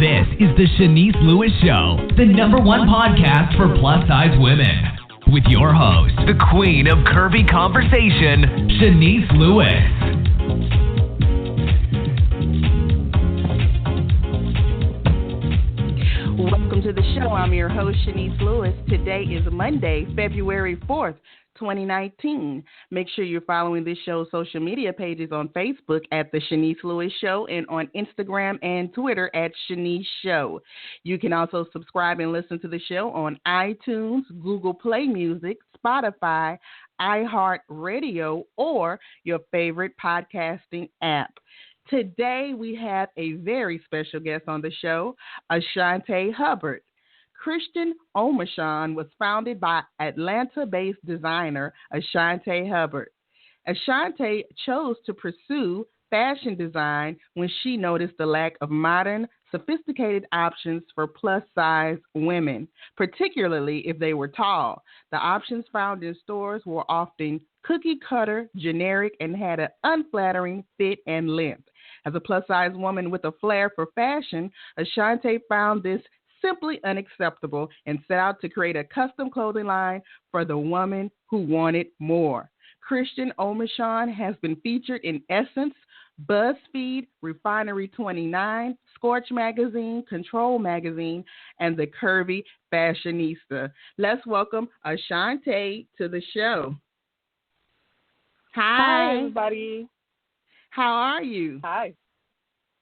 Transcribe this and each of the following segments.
This is the Shanice Lewis Show, the #1 podcast for plus-size women. With your host, the queen of curvy conversation, Shanice Lewis. Welcome to the show. I'm your host, Shanice Lewis. Today is Monday, February 4th, 2019. Make sure you're following this show's social media pages on Facebook at The Shanice Lewis Show and on Instagram and Twitter at Shanice Show. You can also subscribe and listen to the show on iTunes, Google Play Music, Spotify, iHeartRadio, or your favorite podcasting app. Today, we have a very special guest on the show, A'Shontay Hubbard. Christian Omeshun was founded by Atlanta-based designer A'Shontay Hubbard. A'Shontay chose to pursue fashion design when she noticed the lack of modern, sophisticated options for plus-size women, particularly if they were tall. The options found in stores were often cookie-cutter, generic, and had an unflattering fit and length. As a plus-size woman with a flair for fashion, A'Shontay found this simply unacceptable and set out to create a custom clothing line for the woman who wanted more. Christian Omeshun has been featured in Essence, Buzzfeed, Refinery 29, Skorch Magazine, Kontrol Magazine, and the Curvy Fashionista. Let's welcome A'Shontay to the show. Hi, everybody. How are you? Hi.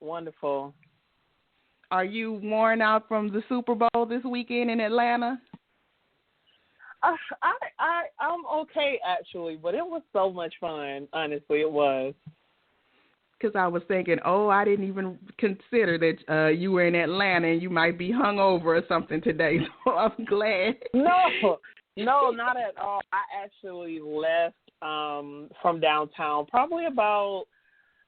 Wonderful. Are you worn out from the Super Bowl this weekend in Atlanta? I'm okay, actually, but it was so much fun. Honestly, it was. Because I was thinking, I didn't even consider that you were in Atlanta and you might be hungover or something today, so I'm glad. No, not at all. I actually left from downtown probably about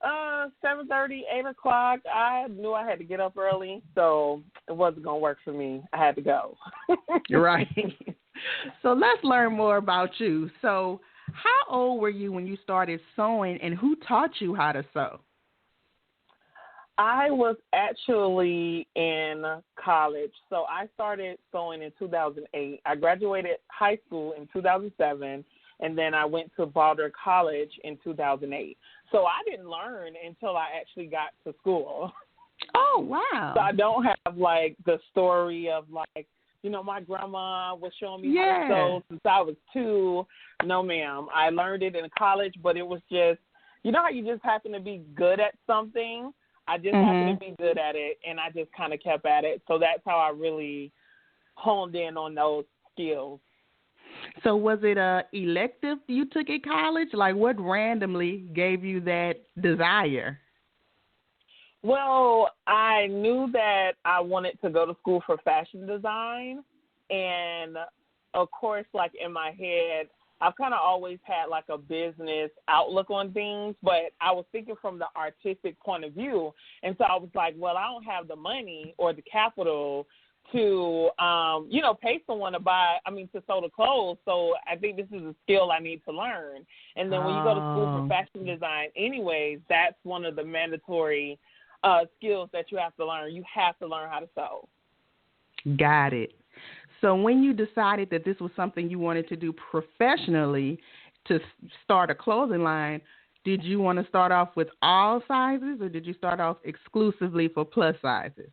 7:30, 8 o'clock. I knew I had to get up early, so it wasn't going to work for me. I had to go. Right. So let's learn more about you. So how old were you when you started sewing, and who taught you how to sew? I was actually in college. So I started sewing in 2008. I graduated high school in 2007, and then I went to Boulder College in 2008. So I didn't learn until I actually got to school. Oh, wow. So I don't have, the story of, my grandma was showing me how to sew since I was 2. No, ma'am. I learned it in college, but it was just, how you just happen to be good at something? I just happened to be good at it, and I just kind of kept at it. So that's how I really honed in on those skills. So was it a elective you took in college? What randomly gave you that desire? Well, I knew that I wanted to go to school for fashion design. And, of course, in my head, I've kind of always had, a business outlook on things. But I was thinking from the artistic point of view. And so I was like, well, I don't have the money or the capital to, pay someone to sew the clothes. So I think this is a skill I need to learn. And then when you go to school for fashion design anyways, that's one of the mandatory skills that you have to learn. You have to learn how to sew. Got it. So when you decided that this was something you wanted to do professionally to start a clothing line, did you want to start off with all sizes, or did you start off exclusively for plus sizes?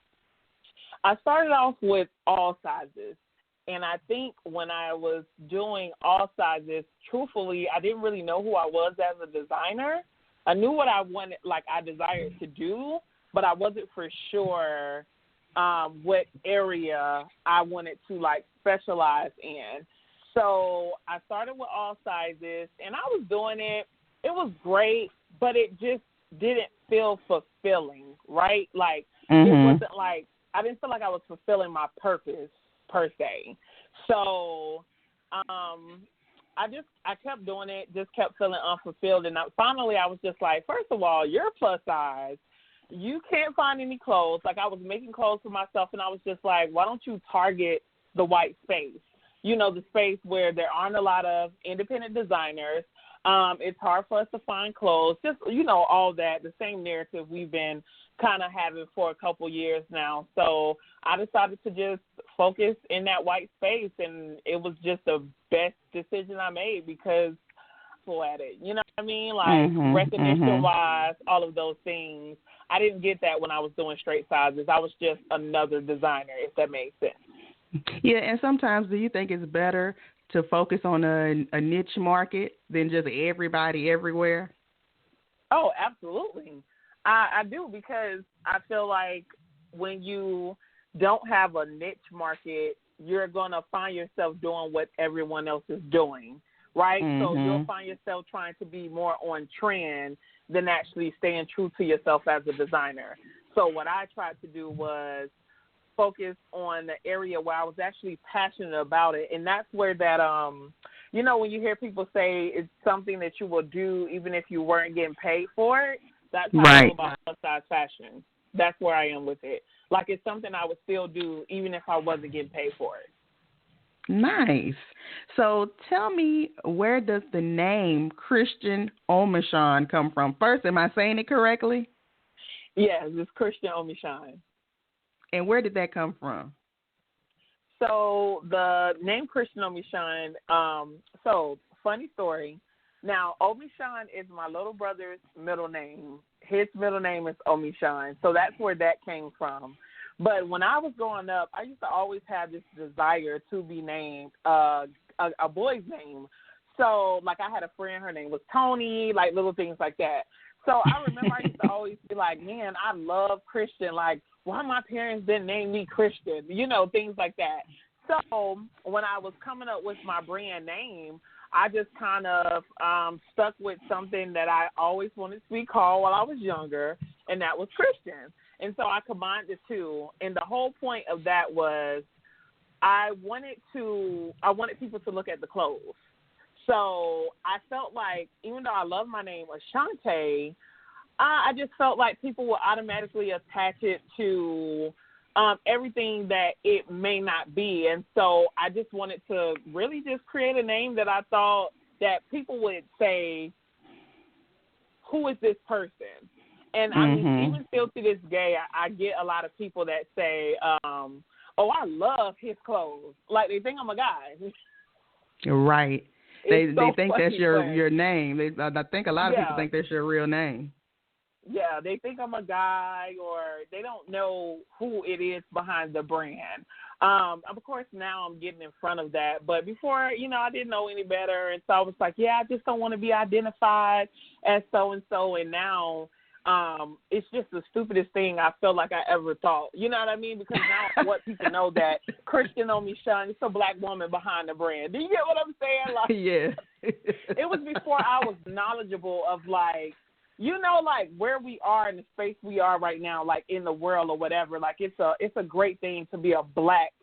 I started off with all sizes, and I think when I was doing all sizes, truthfully, I didn't really know who I was as a designer. I knew what I wanted, I desired to do, but I wasn't for sure what area I wanted to, specialize in. So I started with all sizes, and I was doing it. It was great, but it just didn't feel fulfilling, right? It wasn't I didn't feel like I was fulfilling my purpose per se. So I kept doing it, just kept feeling unfulfilled. And finally I was just like, first of all, you're plus size. You can't find any clothes. I was making clothes for myself, and I was just like, why don't you target the white space? The space where there aren't a lot of independent designers. It's hard for us to find clothes. Just, you know, all that, the same narrative we've been kind of having for a couple years now. So I decided to just focus in that white space, and it was just the best decision I made because at it, you know what I mean? Like recognition-wise, all of those things. I didn't get that when I was doing straight sizes. I was just another designer, if that makes sense. Yeah, and sometimes do you think it's better to focus on a niche market than just everybody everywhere? Oh, absolutely. I do, because I feel like when you don't have a niche market, you're going to find yourself doing what everyone else is doing, right? So you'll find yourself trying to be more on trend than actually staying true to yourself as a designer. So what I tried to do was focus on the area where I was actually passionate about it. And that's where that, you know, when you hear people say it's something that you will do even if you weren't getting paid for it, that's how I feel about plus-size fashion. That's where I am with it. Like, it's something I would still do even if I wasn't getting paid for it. Nice. So tell me, where does the name Christian Omeshun come from? First, am I saying it correctly? Yes, it's Christian Omeshun. And where did that come from? So the name Christian Omeshun, so funny story. Now, Omeshun is my little brother's middle name. His middle name is Omeshun. So that's where that came from. But when I was growing up, I used to always have this desire to be named a boy's name. So, like, I had a friend, her name was Tony, like little things like that. So I remember I used to always be like, man, I love Christian. Like, why my parents didn't name me Christian? You know, things like that. So when I was coming up with my brand name, I just kind of stuck with something that I always wanted to be called while I was younger, and that was Christian. And so I combined the two, and the whole point of that was I wanted people to look at the clothes. So I felt like, even though I love my name A'Shontay, I just felt like people would automatically attach it to everything that it may not be. And so I just wanted to really just create a name that I thought that people would say, who is this person? And I mean, even still to this day, I get a lot of people that say, oh, I love his clothes. Like, they think I'm a guy. Right. They think that's your name. I think a lot of people think that's your real name. Yeah, they think I'm a guy, or they don't know who it is behind the brand. Of course, now I'm getting in front of that. But before, you know, I didn't know any better. And so I was like, yeah, I just don't want to be identified as so-and-so. And now it's just the stupidest thing I feel like I ever thought. You know what I mean? Because now I want people to know that Christian Omeshun is a black woman behind the brand. Do you get what I'm saying? Like, yeah. It was before I was knowledgeable of, like, you know, like, where we are in the space we are right now, like, in the world or whatever. Like, it's a great thing to be a black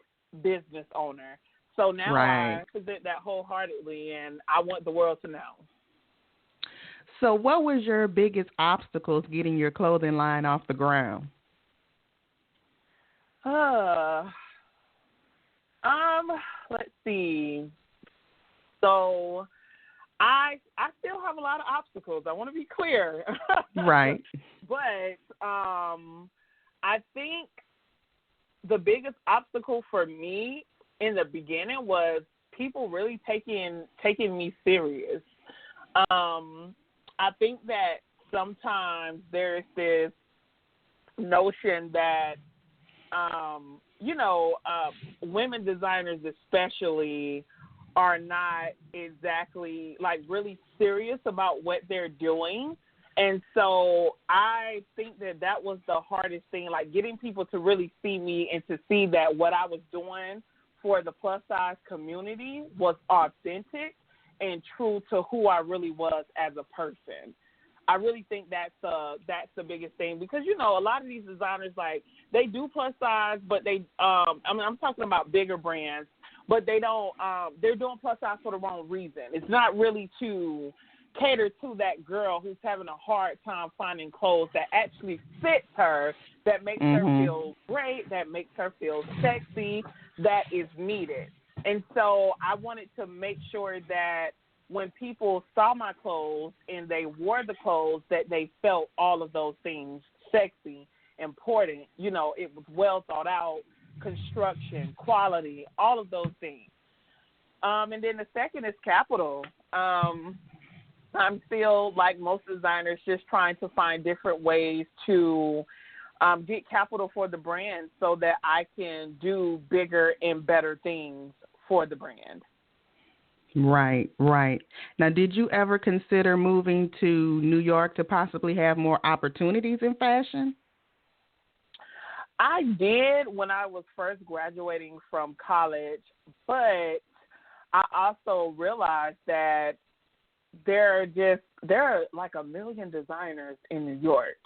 business owner. So now I present that wholeheartedly, and I want the world to know. So what was your biggest obstacles getting your clothing line off the ground? Let's see. So I still have a lot of obstacles. I want to be clear. Right. But I think the biggest obstacle for me in the beginning was people really taking me serious. I think that sometimes there's this notion that, women designers especially are not exactly, like, really serious about what they're doing. And so I think that was the hardest thing, like, getting people to really see me and to see that what I was doing for the plus-size community was authentic and true to who I really was as a person. I really think that's the biggest thing, because, you know, a lot of these designers, like, they do plus size, but they I'm talking about bigger brands, but they don't they're doing plus size for the wrong reason. It's not really to cater to that girl who's having a hard time finding clothes that actually fits her, that makes her feel great, that makes her feel sexy, that is needed. And so I wanted to make sure that when people saw my clothes and they wore the clothes, that they felt all of those things: sexy, important, it was well thought out, construction, quality, all of those things. And then the second is capital. I'm still, like most designers, just trying to find different ways to get capital for the brand so that I can do bigger and better things for the brand. Right. Now, did you ever consider moving to New York to possibly have more opportunities in fashion? I did when I was first graduating from college, but I also realized that there are like a million designers in New York,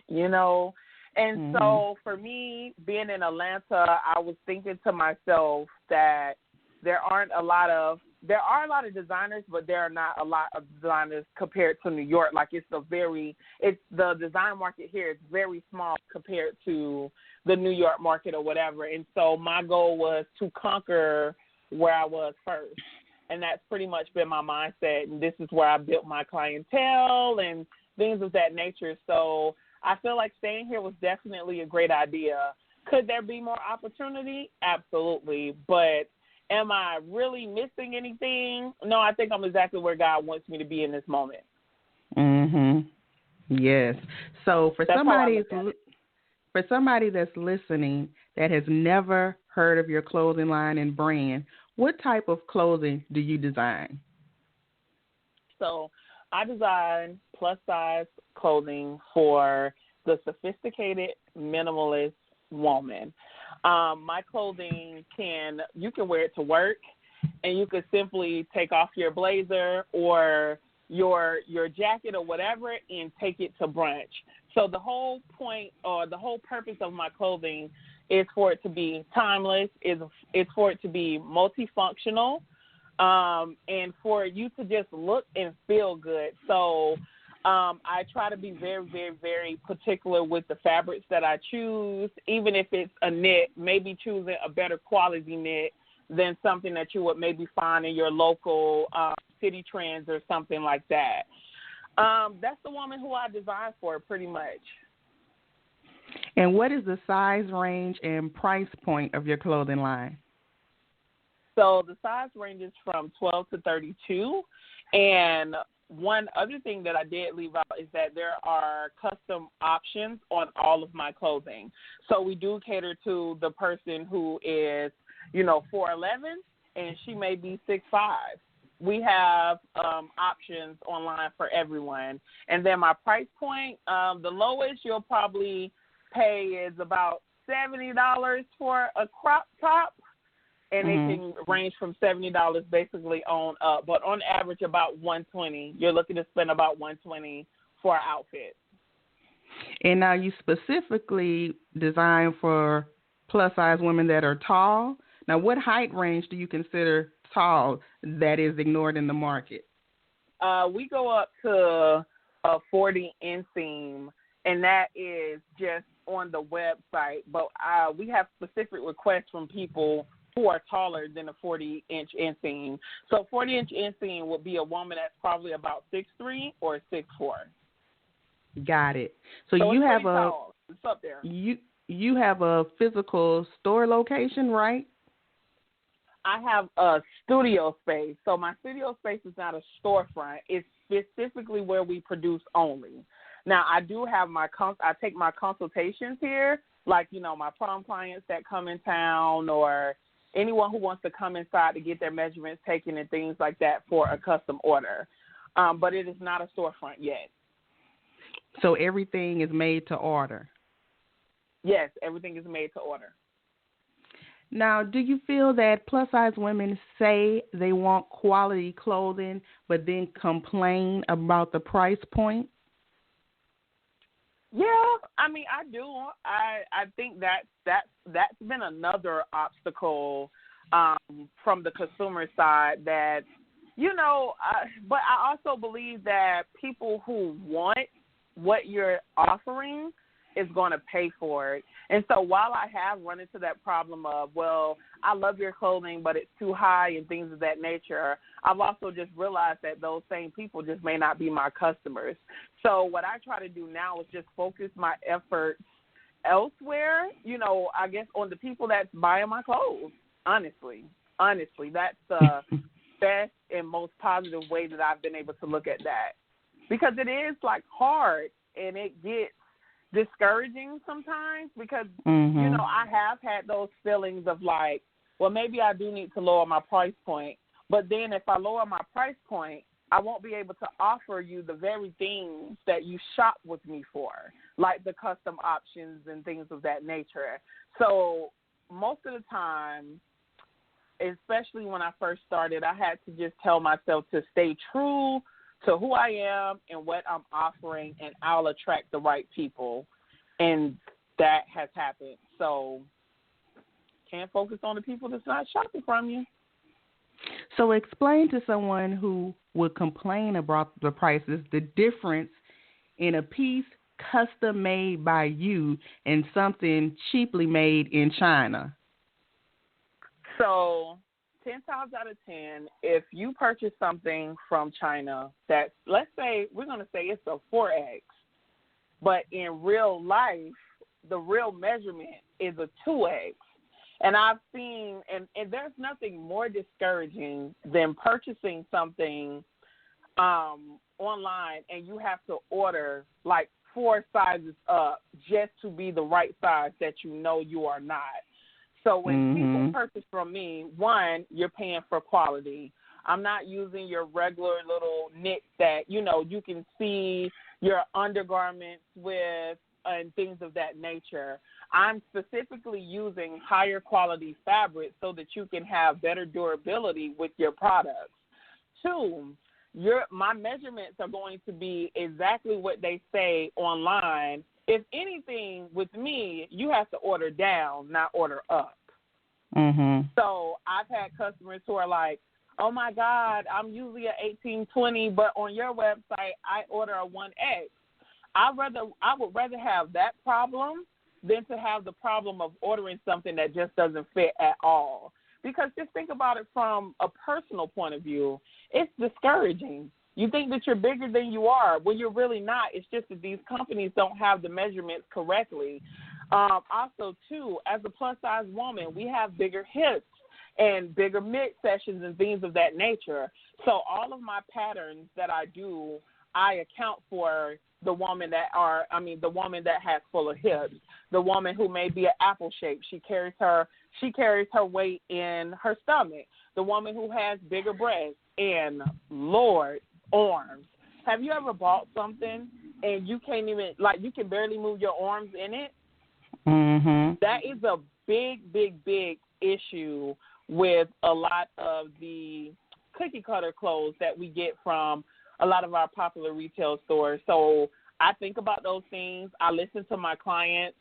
And so for me, being in Atlanta, I was thinking to myself that there are a lot of designers, but there are not a lot of designers compared to New York. Like the design market here is very small compared to the New York market or whatever. And so my goal was to conquer where I was first. And that's pretty much been my mindset. And this is where I built my clientele and things of that nature. So I feel like staying here was definitely a great idea. Could there be more opportunity? Absolutely. But am I really missing anything? No, I think I'm exactly where God wants me to be in this moment. Yes. So for somebody that's listening that has never heard of your clothing line and brand, what type of clothing do you design? So I design plus-size clothing for the sophisticated minimalist woman. My clothing you can wear it to work, and you could simply take off your blazer or your jacket or whatever and take it to brunch. So the whole point or the whole purpose of my clothing is for it to be timeless, it's for it to be multifunctional, and for you to just look and feel good. So I try to be very, very, very particular with the fabrics that I choose, even if it's a knit, maybe choosing a better quality knit than something that you would maybe find in your local City Trends or something like that. That's the woman who I design for pretty much. And what is the size range and price point of your clothing line? So the size ranges from 12 to 32. And one other thing that I did leave out is that there are custom options on all of my clothing. So we do cater to the person who is, 4'11", and she may be 6'5". We have options online for everyone. And then my price point, the lowest you'll probably pay is about $70 for a crop top, and it can range from $70 basically on up. But on average, about $120. You're looking to spend about $120 for an outfit. And now you specifically design for plus-size women that are tall. Now, what height range do you consider tall that is ignored in the market? We go up to a 40 inseam, and that is just on the website. But we have specific requests from people who are taller than a 40-inch inseam. So 40-inch inseam would be a woman that's probably about 6'3" or 6'4". Got it. So you have tall. It's up there. You have a physical store location, right? I have a studio space. So my studio space is not a storefront. It's specifically where we produce only. Now, I do have I take my consultations here, like, my prom clients that come in town or anyone who wants to come inside to get their measurements taken and things like that for a custom order. But it is not a storefront yet. So everything is made to order? Yes, everything is made to order. Now, do you feel that plus-size women say they want quality clothing but then complain about the price point? Yeah, I do. I think that's been another obstacle from the consumer side that, but I also believe that people who want what you're offering is going to pay for it. And so while I have run into that problem of, well, I love your clothing, but it's too high and things of that nature, I've also just realized that those same people just may not be my customers. So what I try to do now is just focus my efforts elsewhere, you know, I guess on the people that's buying my clothes, honestly. That's the best and most positive way that I've been able to look at that. Because it is, like, hard and it gets discouraging sometimes because, you know, I have had those feelings of like, well, maybe I do need to lower my price point. But then if I lower my price point, I won't be able to offer you the very things that you shop with me for, like the custom options and things of that nature. So most of the time, especially when I first started, I had to just tell myself to stay true to who I am and what I'm offering, and I'll attract the right people. And that has happened. So can't focus on the people that's not shopping from you. So explain to someone who would complain about the prices the difference in a piece custom made by you and something cheaply made in China. So 10 times out of 10, if you purchase something from China that's, let's say, we're going to say it's a 4X, but in real life, the real measurement is a 2X. And I've seen, and there's nothing more discouraging than purchasing something online and you have to order like 4 sizes up just to be the right size that you know you are not. So when people purchase from me, one, you're paying for quality. I'm not using your regular little knit that, you know, you can see your undergarments with and things of that nature. I'm specifically using higher quality fabric so that you can have better durability with your products. Two, my measurements are going to be exactly what they say online. If anything, with me, you have to order down, not order up. So I've had customers who are like, oh, my God, I'm usually a 1820, but on your website, I order a 1X. I would rather have that problem than to have the problem of ordering something that just doesn't fit at all. Because just think about it from a personal point of view. It's discouraging. You think that you're bigger than you are when you're really not. It's just that these companies don't have the measurements correctly. Also, too, as a plus-size woman, we have bigger hips and bigger mid-sections and things of that nature. So all of my patterns that I do, I account for the woman that has fuller hips, the woman who may be an apple shape. She carries her weight in her stomach. The woman who has bigger breasts and, Lord, arms. Have you ever bought something and you can't even, like, you can barely move your arms in it? That is a big, big, big issue with a lot of the cookie cutter clothes that we get from a lot of our popular retail stores. So I think about those things. I listen to my clients.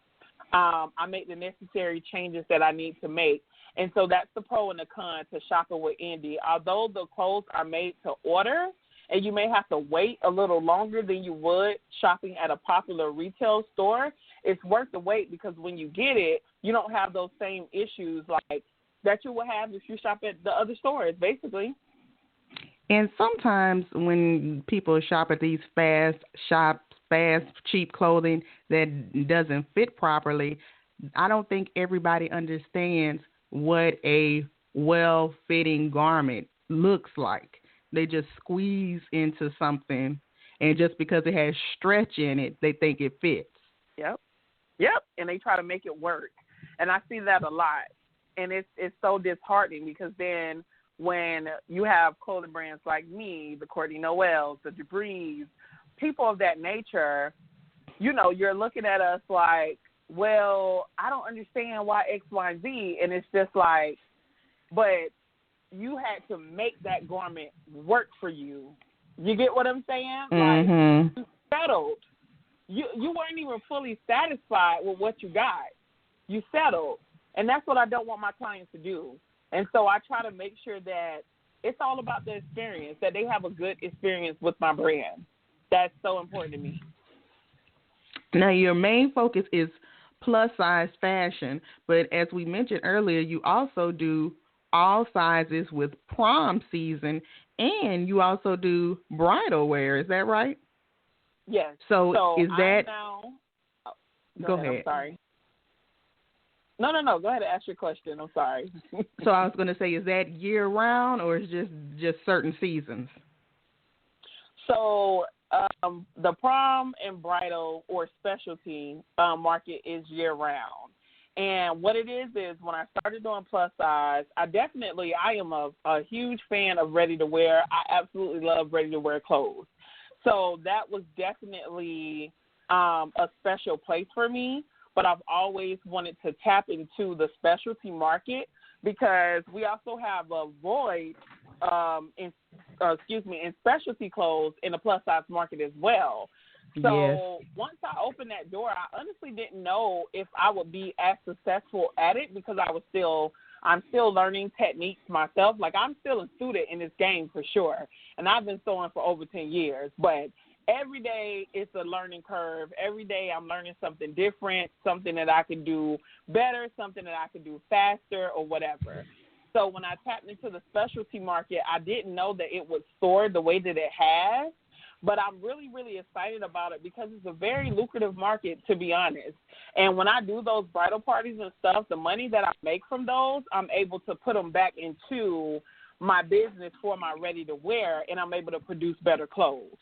I make the necessary changes that I need to make. And so that's the pro and the con to shopping with Indie. Although the clothes are made to order and you may have to wait a little longer than you would shopping at a popular retail store, it's worth the wait because when you get it, you don't have those same issues like that you would have if you shop at the other stores, basically. And sometimes when people shop at these fast, cheap clothing that doesn't fit properly, I don't think everybody understands what a well-fitting garment looks like. They just squeeze into something, and just because it has stretch in it, they think it fits. Yep, and they try to make it work. And I see that a lot. And it's so disheartening because then when you have clothing brands like me, the Courtney Noels, the Debris, people of that nature, you know, you're looking at us like, well, I don't understand why X, Y, and Z. And it's just like, but you had to make that garment work for you. You get what I'm saying? Like, you settled. You weren't even fully satisfied with what you got. You settled. And that's what I don't want my clients to do. And so I try to make sure that it's all about the experience, that they have a good experience with my brand. That's so important to me. Now, your main focus is plus size fashion, but as we mentioned earlier, you also do all sizes with prom season, and you also do bridal wear. Is that right? Yes. So is that? Go ahead. I'm sorry. No. Go ahead and ask your question. I'm sorry. So I was going to say, is that year round or is just certain seasons? So the prom and bridal or specialty market is year round. And what it is when I started doing plus size, I am a huge fan of ready to wear. I absolutely love ready to wear clothes. So that was definitely a special place for me. But I've always wanted to tap into the specialty market because we also have a void in specialty clothes in the plus size market as well. So Once I opened that door, I honestly didn't know if I would be as successful at it because I'm still learning techniques myself. Like, I'm still a student in this game for sure, and I've been sewing for over 10 years. But every day it's a learning curve. Every day I'm learning something different, something that I can do better, something that I can do faster or whatever. So when I tapped into the specialty market, I didn't know that it would soar the way that it has. But I'm really, really excited about it because it's a very lucrative market, to be honest. And when I do those bridal parties and stuff, the money that I make from those, I'm able to put them back into my business for my ready-to-wear, and I'm able to produce better clothes.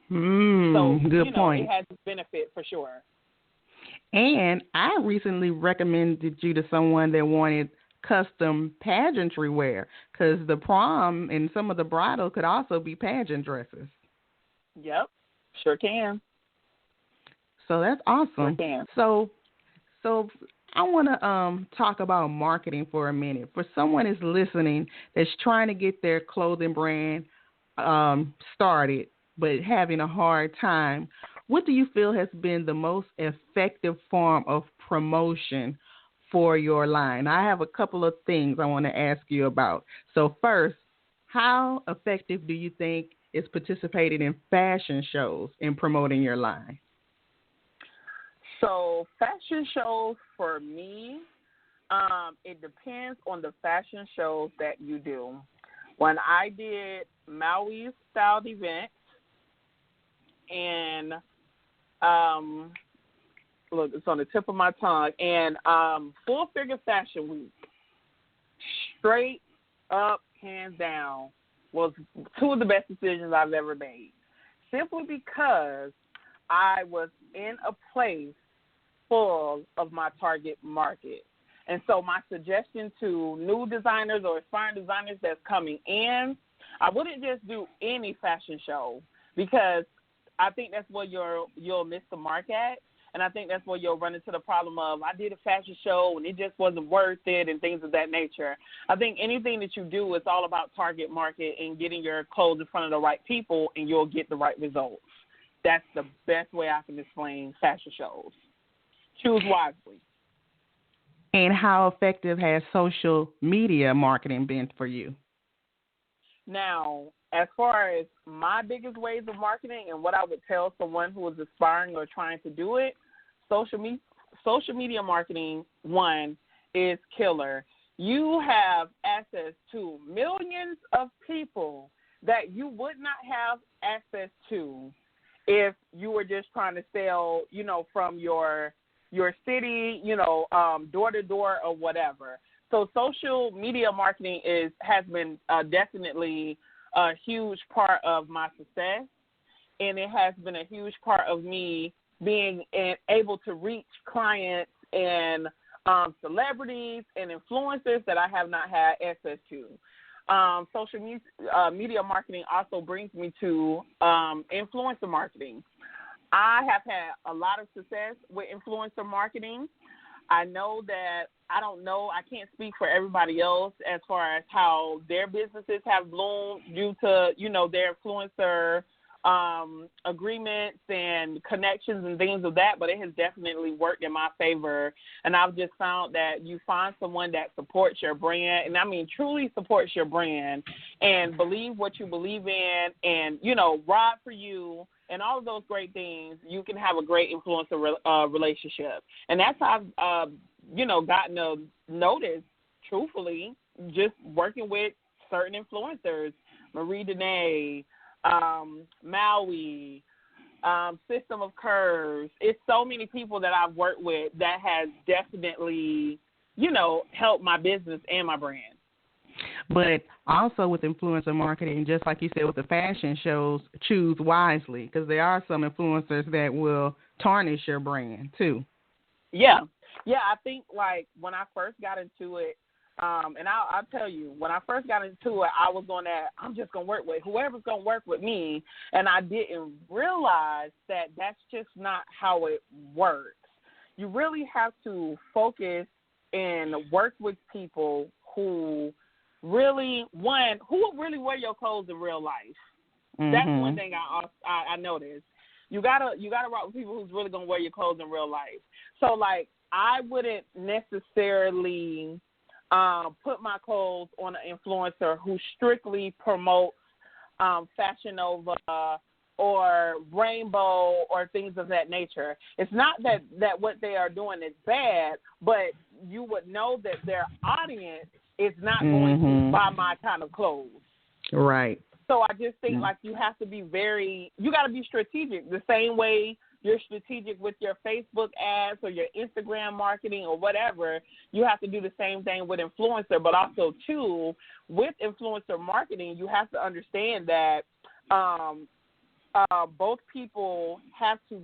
Good point. It has its benefit for sure. And I recently recommended you to someone that wanted custom pageantry wear because the prom and some of the bridal could also be pageant dresses. Yep, sure can. So that's awesome. Sure can. So I want to talk about marketing for a minute. For someone that's listening that's trying to get their clothing brand started but having a hard time, what do you feel has been the most effective form of promotion for your line? I have a couple of things I want to ask you about. So first, how effective do you think is participating in fashion shows in promoting your line? So fashion shows for me, it depends on the fashion shows that you do. When I did Maui's styled event and look, it's on the tip of my tongue, and Full Figure Fashion Week, straight up, hands down, was two of the best decisions I've ever made. Simply because I was in a place full of my target market. And so my suggestion to new designers or aspiring designers that's coming in, I wouldn't just do any fashion show because I think that's where you'll miss the mark at. And I think that's where you'll run into the problem of, I did a fashion show and it just wasn't worth it and things of that nature. I think anything that you do is all about target market and getting your clothes in front of the right people, and you'll get the right results. That's the best way I can explain fashion shows. Choose wisely. And how effective has social media marketing been for you? Now, as far as my biggest ways of marketing and what I would tell someone who is aspiring or trying to do it, social media marketing, one, is killer. You have access to millions of people that you would not have access to if you were just trying to sell, from your city, door to door or whatever. So social media marketing has been definitely a huge part of my success, and it has been a huge part of me being able to reach clients and celebrities and influencers that I have not had access to. Social media marketing also brings me to influencer marketing. I have had a lot of success with influencer marketing. I know that I can't speak for everybody else as far as how their businesses have bloomed due to, their influencer agreements and connections and things of that, but it has definitely worked in my favor. And I've just found that you find someone that supports your brand, and I mean truly supports your brand and believe what you believe in and, ride for you and all of those great things, you can have a great influencer relationship. And that's how I've, gotten a notice, truthfully, just working with certain influencers, Marie Dene, Maui, System of Curves. It's so many people that I've worked with that has definitely, helped my business and my brand. But also with influencer marketing, just like you said with the fashion shows, choose wisely, because there are some influencers that will tarnish your brand too. Yeah. I think like when I first got into it, and I'll tell you, when I first got into it, I was on that, I'm just going to work with whoever's going to work with me, and I didn't realize that that's just not how it works. You really have to focus and work with people who really really wear your clothes in real life. Mm-hmm. That's one thing I noticed. You gotta rock with people who's really gonna wear your clothes in real life. So like I wouldn't necessarily put my clothes on an influencer who strictly promotes Fashion Nova or Rainbow or things of that nature. It's not that what they are doing is bad, but you would know that their audience is not going to buy my kind of clothes. Right. So I just think like you have to be you got to be strategic the same way you're strategic with your Facebook ads or your Instagram marketing or whatever. You have to do the same thing with influencer, but also too with influencer marketing, you have to understand that both people have to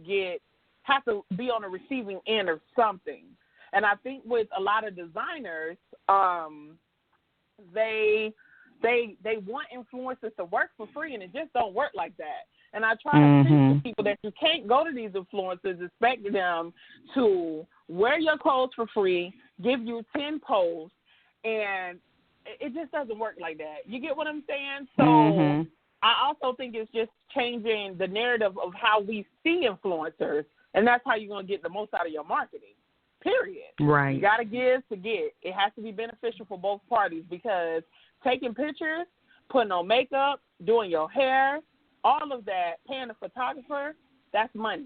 be on the receiving end of something. And I think with a lot of designers, they want influencers to work for free, and it just don't work like that. And I try to teach people that you can't go to these influencers expecting them to wear your clothes for free, give you 10 posts, and it just doesn't work like that. You get what I'm saying? So I also think it's just changing the narrative of how we see influencers, and that's how you're going to get the most out of your marketing, period. Right. You got to give to get. It has to be beneficial for both parties because taking pictures, putting on makeup, doing your hair, all of that, paying a photographer, that's money.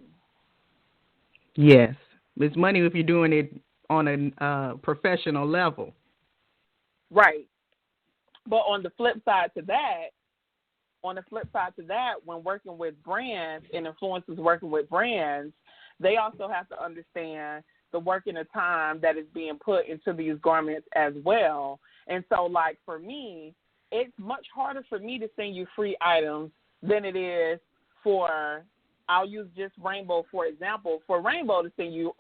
Yes. It's money if you're doing it on a professional level. Right. But on the flip side to that, when working with brands and influencers working with brands, they also have to understand the work and the time that is being put into these garments as well. And so, like, for me, it's much harder for me to send you free items than it is for, I'll use just Rainbow, for example, for Rainbow to send you,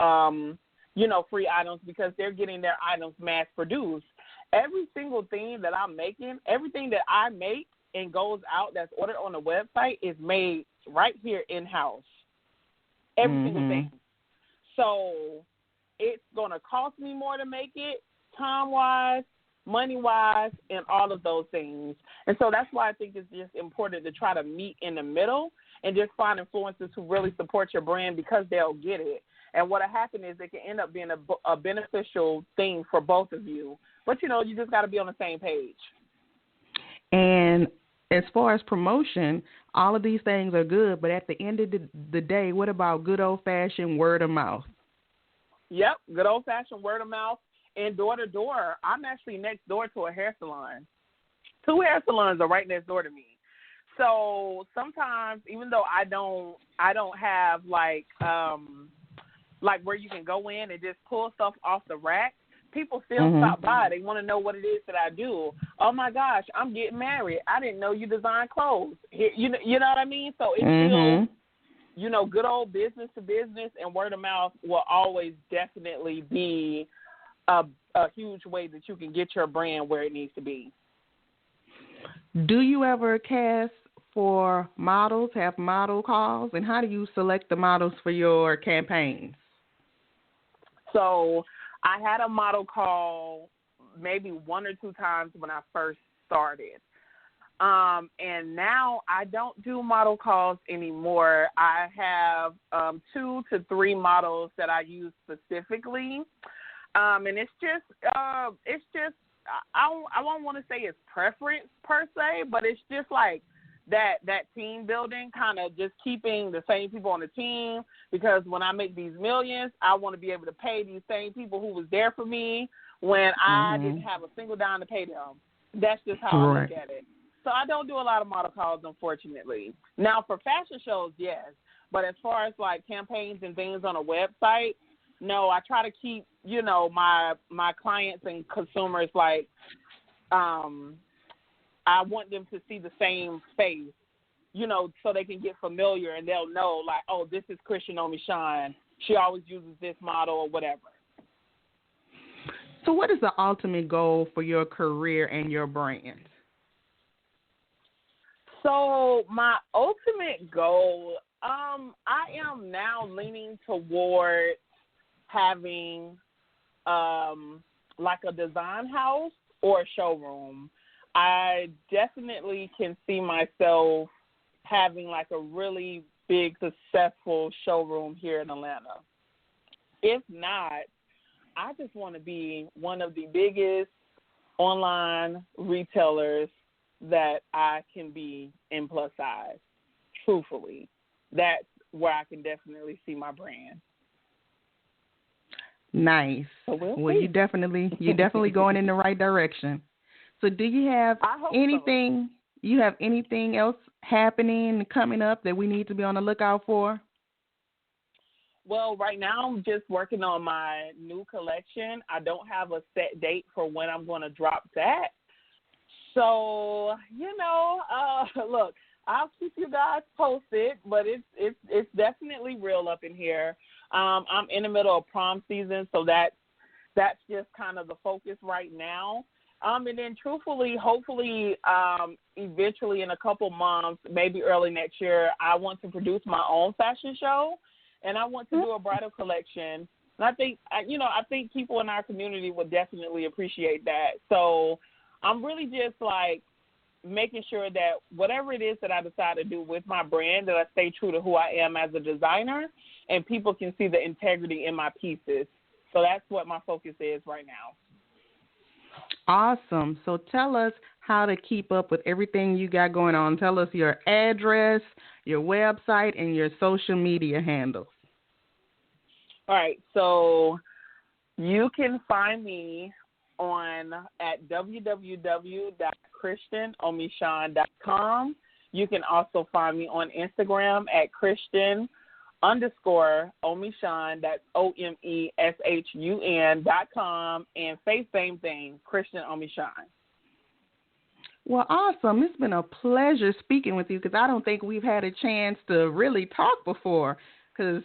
free items because they're getting their items mass produced. Every single thing that I'm making, everything that I make and goes out that's ordered on the website is made right here in-house. Every single thing. So it's going to cost me more to make it, time-wise, money-wise, and all of those things. And so that's why I think it's just important to try to meet in the middle and just find influencers who really support your brand because they'll get it. And what'll happen is it can end up being a beneficial thing for both of you. But, you just got to be on the same page. And as far as promotion, all of these things are good, but at the end of the day, what about good old-fashioned word of mouth? Yep, good old-fashioned word of mouth and door-to-door. I'm actually next door to a hair salon. 2 hair salons are right next door to me. So sometimes, even though I don't have like where you can go in and just pull stuff off the rack, people still stop by. They want to know what it is that I do. Oh, my gosh, I'm getting married. I didn't know you design clothes. You know what I mean? So it's still, good old business to business and word of mouth will always definitely be a huge way that you can get your brand where it needs to be. Do you ever cast for models, have model calls, and how do you select the models for your campaigns? So I had a model call maybe 1 or 2 times when I first started. And now I don't do model calls anymore. I have 2 to 3 models that I use specifically. And it's just I won't want to say it's preference per se, but it's just like that team building, kind of just keeping the same people on the team, because when I make these millions, I want to be able to pay these same people who was there for me when I didn't have a single dime to pay them. That's just how I look at it. So I don't do a lot of model calls, unfortunately. Now, for fashion shows, yes. But as far as, like, campaigns and things on a website, no, I try to keep, you know, my clients and consumers, like, I want them to see the same face, you know, so they can get familiar and they'll know, like, oh, this is Christian Omeshun. She always uses this model or whatever. So what is the ultimate goal for your career and your brand? So my ultimate goal, I am now leaning toward having like a design house or a showroom. I definitely can see myself having like a really big, successful showroom here in Atlanta. If not, I just want to be one of the biggest online retailers that I can be in plus size, truthfully. That's where I can definitely see my brand. Nice. So well, you're definitely going in the right direction. So do you have anything? So. You have anything else happening coming up that we need to be on the lookout for? Well, right now I'm just working on my new collection. I don't have a set date for when I'm going to drop that. So, you know, look, I'll keep you guys posted, but it's definitely real up in here. I'm in the middle of prom season, so that's just kind of the focus right now. And then truthfully, hopefully, eventually in a couple months, maybe early next year, I want to produce my own fashion show, and I want to do a bridal collection. And I think people in our community would definitely appreciate that. So I'm really just like making sure that whatever it is that I decide to do with my brand, that I stay true to who I am as a designer, and people can see the integrity in my pieces. So that's what my focus is right now. Awesome. So tell us how to keep up with everything you got going on. Tell us your address, your website, and your social media handles. All right. So you can find me at www.christianomeshun.com. You can also find me on Instagram at Christian_Omeshun, that's OMESHUN.com, and same thing, Christian Omeshun. Well, awesome. It's been a pleasure speaking with you, because I don't think we've had a chance to really talk before, because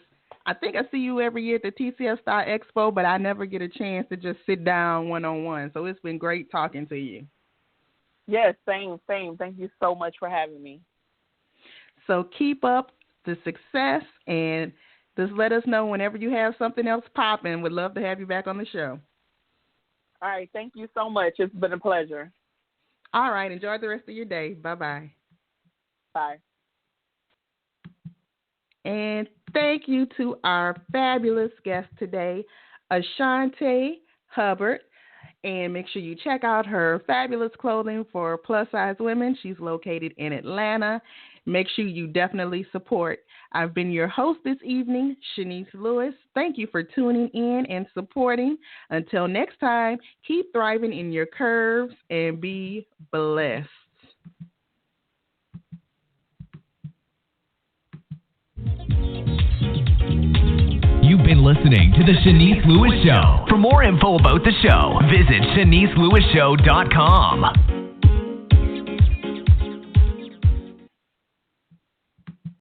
I think I see you every year at the TCF Star Expo, but I never get a chance to just sit down one-on-one. So it's been great talking to you. Yes, same. Thank you so much for having me. So keep up the success, and just let us know whenever you have something else popping. We'd love to have you back on the show. All right. Thank you so much. It's been a pleasure. All right. Enjoy the rest of your day. Bye-bye. Bye. And thank you to our fabulous guest today, A'Shontay Hubbard. And make sure you check out her fabulous clothing for plus-size women. She's located in Atlanta. Make sure you definitely support. I've been your host this evening, Shanice Lewis. Thank you for tuning in and supporting. Until next time, keep thriving in your curves and be blessed. You've been listening to The Shanice Lewis Show. For more info about the show, visit ShaniceLewisShow.com.